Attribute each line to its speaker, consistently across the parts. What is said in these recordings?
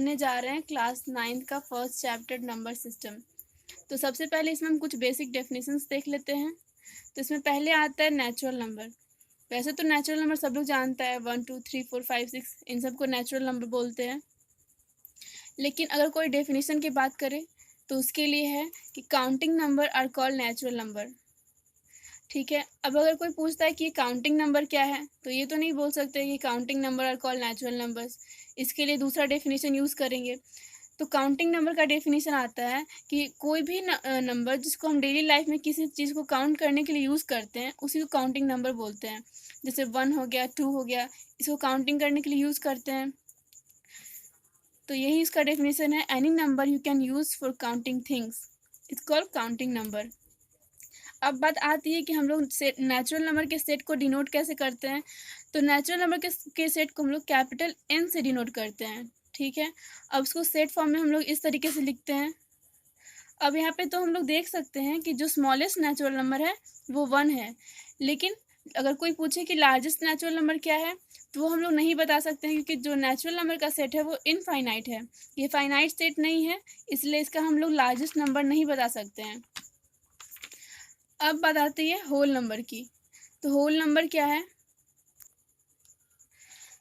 Speaker 1: पढ़ने जा रहे हैं क्लास 9th का फर्स्ट चैप्टर नंबर सिस्टम। तो सबसे पहले इसमें हम कुछ बेसिक डेफिनेशंस देख लेते हैं। तो इसमें पहले आता है नेचुरल नंबर। वैसे तो नेचुरल नंबर सब लोग जानता है, 1 2 3 4 5 6 इन सबको नेचुरल नंबर बोलते हैं। लेकिन अगर कोई डेफिनेशन की बात करें तो उसके लिए है कि counting number are called natural number. ठीक है, अब अगर कोई पूछता है कि काउंटिंग नंबर क्या है, तो ये तो नहीं बोल सकते कि counting number are called natural numbers. इसके लिए दूसरा डेफिनेशन यूज़ करेंगे। तो काउंटिंग नंबर का डेफिनेशन आता है कि कोई भी नंबर जिसको हम डेली लाइफ में किसी चीज़ को काउंट करने के लिए यूज़ करते हैं उसी को काउंटिंग नंबर बोलते हैं। जैसे 1 हो गया, 2 हो गया, इसको काउंटिंग करने के लिए यूज़ करते हैं। तो यही इसका डेफिनेशन है, any number you can use for counting things it's called counting number. अब बात आती है कि हम लोग नेचुरल नंबर के सेट को डिनोट कैसे करते हैं। तो नेचुरल नंबर के सेट को हम लोग कैपिटल N से डिनोट करते हैं। ठीक है, अब उसको सेट फॉर्म में हम लोग इस तरीके से लिखते हैं। अब यहाँ पे तो हम लोग देख सकते हैं कि जो स्मॉलेस्ट नेचुरल नंबर है वो 1 है, लेकिन अगर कोई पूछे कि लार्जेस्ट नेचुरल नंबर क्या है तो वो हम लोग नहीं बता सकते हैं, क्योंकि जो नेचुरल नंबर का सेट है वो इनफाइनाइट है, ये फाइनाइट सेट नहीं है, इसलिए इसका हम लोग लार्जेस्ट नंबर नहीं बता सकते हैं। अब बात आती है होल नंबर की। तो होल नंबर क्या है?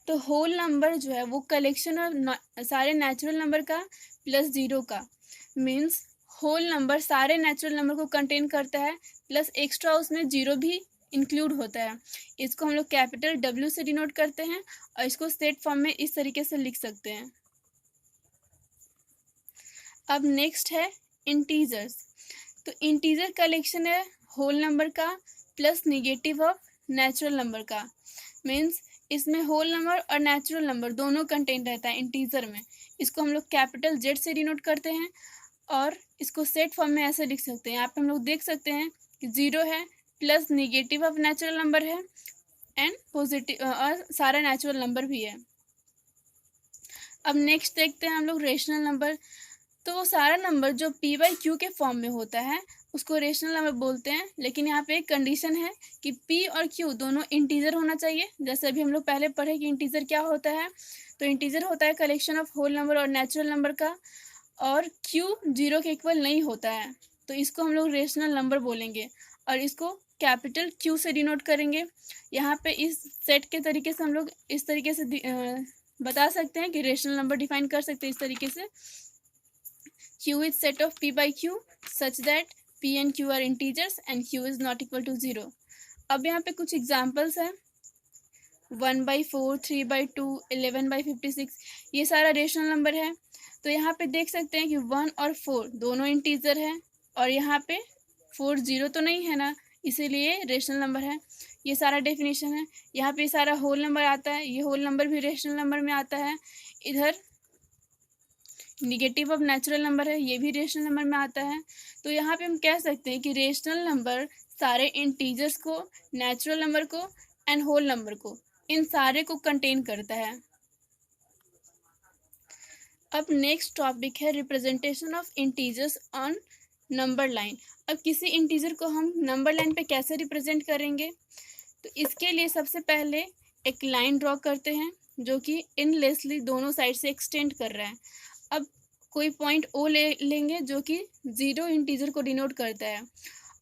Speaker 1: तो होल नंबर जो है वो कलेक्शन ऑफ सारे नेचुरल नंबर का प्लस 0 का, मीन्स होल नंबर सारे नेचुरल नंबर को कंटेन करता है, प्लस एक्स्ट्रा उसमें 0 भी इंक्लूड होता है। इसको हम लोग कैपिटल W से डिनोट करते हैं और इसको सेट फॉर्म में इस तरीके से लिख सकते हैं। अब नेक्स्ट है इंटीजर्स। तो इंटीजर कलेक्शन है होल नंबर का plus negative of natural number का, मीन्स इसमें होल नंबर और नेचुरल नंबर दोनों कंटेंट रहता है इंटीजर में। इसको हम लोग कैपिटल Z से डिनोट करते हैं और इसको सेट फॉर्म में ऐसे लिख सकते हैं। यहाँ पे हम लोग देख सकते हैं कि 0 है, plus negative of natural number है एंड पॉजिटिव और सारा नेचुरल नंबर भी है। अब नेक्स्ट देखते हैं हम लोग रेशनल नंबर। तो वो सारा नंबर जो P/Q के फॉर्म में होता है उसको रेशनल नंबर बोलते हैं, लेकिन यहाँ पे एक कंडीशन है कि P और Q दोनों इंटीजर होना चाहिए। जैसे अभी हम लोग पहले पढ़े कि इंटीजर क्या होता है। तो इंटीजर होता है कलेक्शन ऑफ होल नंबर और नेचुरल नंबर का, और Q 0 के इक्वल नहीं होता है, तो इसको हम लोग रेशनल नंबर बोलेंगे और इसको कैपिटल Q से डिनोट करेंगे। यहाँ पे इस सेट के तरीके से हम लोग इस तरीके से बता सकते हैं कि रेशनल नंबर डिफाइन कर सकते हैं इस तरीके से, Q is set of P/Q such that P and Q are integers and Q is not equal to 0। अब यहाँ पे कुछ एग्जाम्पल्स हैं, 1/4, 3/2, 11/56, ये सारा रेशनल नंबर है। तो यहाँ पे देख सकते हैं कि 1 और 4 दोनों इंटीजर है, और यहाँ पे 4 0 तो नहीं है ना, इसीलिए रेशनल नंबर है। ये सारा डेफिनेशन है। यहाँ पे सारा होल नंबर आता है, ये होल नंबर भी रेशनल नंबर में आता है। इधर निगेटिव ऑफ नेचुरल नंबर है, ये भी रेशनल नंबर में आता है। तो यहाँ पे हम कह सकते हैं कि रेशनल नंबर सारे इंटीजर्स को, नेचुरल नंबर को एंड होल नंबर को, इन सारे को कंटेन करता है। अब नेक्स्ट टॉपिक है representation of integers on number line. अब किसी इंटीजर को हम नंबर लाइन पे कैसे रिप्रेजेंट करेंगे, तो इसके लिए सबसे पहले एक लाइन ड्रॉ करते हैं जो कि इनलेसली दोनों साइड से एक्सटेंड कर रहा है। अब कोई पॉइंट O ले लेंगे जो कि 0 इंटीजर को डिनोट करता है,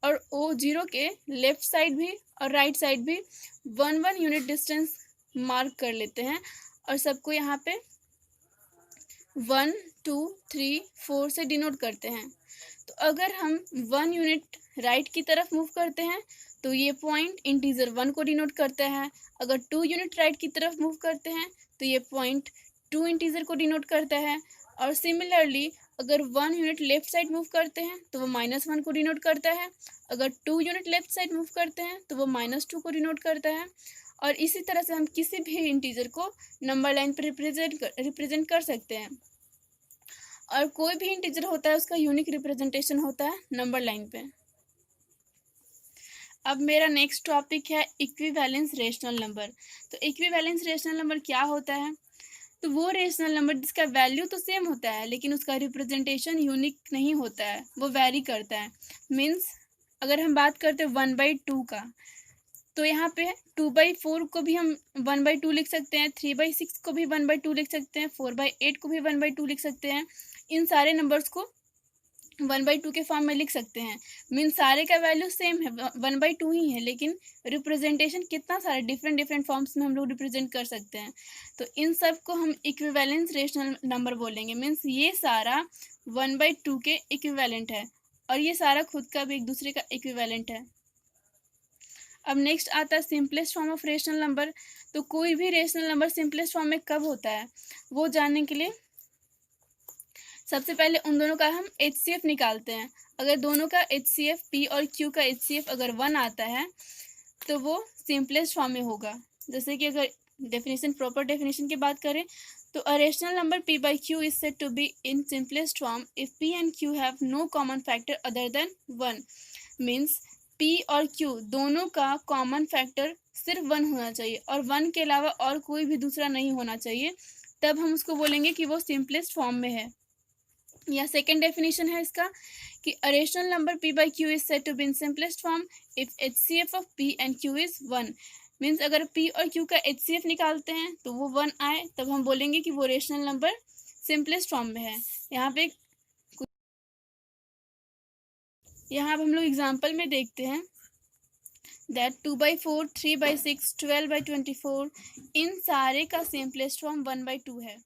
Speaker 1: और O 0 के लेफ्ट साइड भी और राइट साइड भी 1 यूनिट डिस्टेंस मार्क कर लेते हैं, और सबको यहाँ पे 1 2 3 4 से डिनोट करते हैं। तो अगर हम 1 यूनिट राइट की तरफ मूव करते हैं तो ये पॉइंट इंटीजर 1 को डिनोट करता है। अगर 2 यूनिट राइट की तरफ मूव करते हैं तो ये पॉइंट 2 इंटीजर को डिनोट करता है। और सिमिलरली अगर 1 यूनिट लेफ्ट साइड मूव करते हैं तो वो -1 को डिनोट करता है। अगर 2 यूनिट लेफ्ट साइड मूव करते हैं तो वो -2 को डिनोट करता है। और इसी तरह से हम किसी भी इंटीजर को नंबर लाइन पर रिप्रेजेंट कर सकते हैं, और कोई भी इंटीजर होता है उसका यूनिक रिप्रेजेंटेशन होता है नंबर लाइन पे। अब मेरा नेक्स्ट टॉपिक है इक्विवेलेंस रेशनल नंबर। तो इक्विवेलेंस रेशनल नंबर क्या होता है, तो वो रेशनल नंबर जिसका वैल्यू तो सेम होता है लेकिन उसका रिप्रेजेंटेशन यूनिक नहीं होता है, वो वैरी करता है। मीन्स अगर हम बात करते हैं 1/2 का, तो यहाँ पे 2/4 को भी हम 1/2 लिख सकते हैं, 3/6 को भी 1/2 लिख सकते हैं, 4/8 को भी 1/2 लिख सकते हैं। इन सारे नंबर्स को 1/2 के फॉर्म में लिख सकते हैं। मीन सारे का वैल्यू सेम है, 1/2 ही है, लेकिन रिप्रेजेंटेशन कितना सारे डिफरेंट डिफरेंट फॉर्म्स में हम लोग रिप्रेजेंट कर सकते हैं। तो इन सब को हम इक्विवेलेंस रेशनल नंबर बोलेंगे। मीन्स ये सारा 1/2 के इक्विवेलेंट है और ये सारा खुद का भी एक दूसरे का इक्विवेलेंट है। अब नेक्स्ट आता है simplest form of rational number. तो कोई भी रेशनल नंबर सिंपलेस्ट फॉर्म में कब होता है, वो जानने के लिए सबसे पहले उन दोनों का हम HCF निकालते हैं। अगर दोनों का HCF P और Q का HCF अगर 1 आता है तो वो सिंपलेस्ट फॉर्म में होगा। जैसे कि अगर डेफिनेशन, प्रॉपर डेफिनेशन की बात करें तो a rational number P by Q is said to be in simplest form if P and Q have no common factor other than 1। Means P और Q दोनों का कॉमन फैक्टर सिर्फ 1 होना चाहिए और 1 के अलावा और कोई भी दूसरा नहीं होना चाहिए, तब हम उसको बोलेंगे कि वो सिंपलेस्ट फॉर्म में है। या सेकेंड डेफिनेशन है इसका कि a rational number P by Q is said to be in simplest form if HCF of P and Q is 1। Means अगर P और Q का HCF निकालते हैं तो वो 1 आए, तब हम बोलेंगे कि वो रेशनल नंबर सिंपलेस्ट फॉर्म में है। यहाँ पे हम लोग एग्जाम्पल में देखते हैं दैट 2/4, 3/6, 12/24 इन सारे का सिंपलेस्ट फॉर्म 1/2 है।